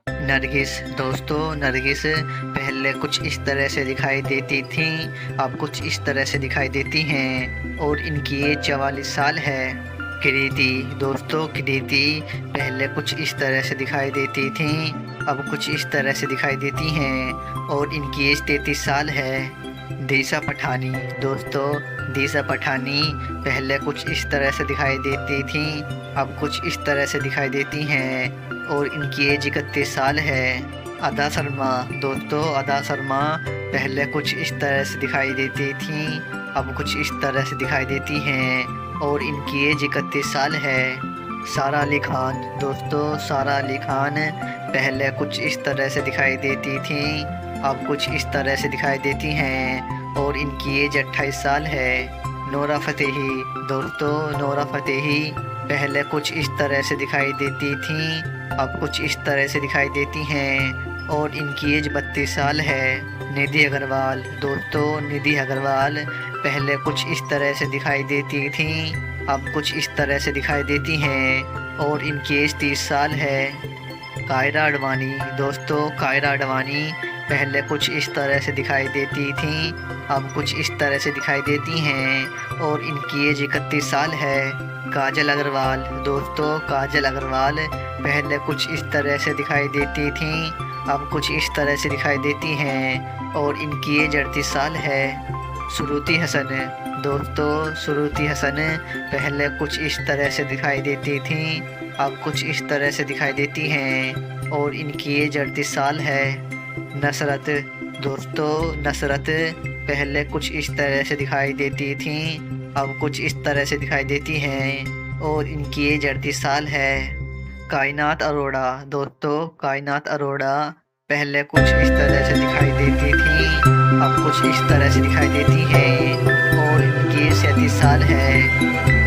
नरगिस दोस्तों, नरगिस पहले कुछ इस तरह से दिखाई देती थी, अब कुछ इस तरह से दिखाई देती हैं और इनकी एज 44 साल है। कृति दोस्तों, कृति पहले कुछ इस तरह से दिखाई देती थी, अब कुछ इस तरह से दिखाई देती हैं और इनकी एज 33 साल है। दिशा पठानी दोस्तों, दिशा पठानी पहले कुछ इस तरह से दिखाई देती थी, अब कुछ इस तरह से दिखाई देती हैं और इनकी एज 31 साल है। अदा शर्मा दोस्तों, अदा शर्मा पहले कुछ इस तरह से दिखाई देती थी, अब कुछ इस तरह से दिखाई देती हैं और इनकी एज 31 साल है। सारा अली खान दोस्तों, सारा अली खान पहले कुछ इस तरह से दिखाई देती थी, अब कुछ इस तरह से दिखाई देती हैं और इनकी एज 28 साल है। नोरा फतेही दोस्तों, नोरा फतेही पहले कुछ इस तरह से दिखाई देती थी, अब कुछ इस तरह से दिखाई देती हैं और इनकी एज 32 साल है। निधि अग्रवाल दोस्तों, निधि अग्रवाल पहले कुछ इस तरह से दिखाई देती थी, अब कुछ इस तरह से दिखाई देती हैं और इनकी एज 30 साल है। कायरा आडवाणी दोस्तों, कायरा आडवाणी पहले कुछ इस तरह से दिखाई देती थी, अब कुछ इस तरह से दिखाई देती हैं और इनकी एज 31 साल है। काजल अग्रवाल दोस्तों, काजल अग्रवाल पहले कुछ इस तरह से दिखाई देती थी, अब कुछ इस तरह से दिखाई देती हैं और इनकी एज 38 साल है। श्रुति हसन दोस्तों, श्रुति हसन पहले कुछ इस तरह से दिखाई देती थी, अब कुछ इस तरह से दिखाई देती हैं और इनकी एज 38 साल है। नसरत दोस्तों, नसरत पहले कुछ इस तरह से दिखाई देती थी, अब कुछ इस तरह से दिखाई देती हैं और इनकी एज 38 साल है। कायनात अरोड़ा दोस्तों, कायनात अरोड़ा पहले कुछ इस तरह से दिखाई देती थी, अब कुछ इस तरह से दिखाई देती हैं और इनकी एज 37 साल है।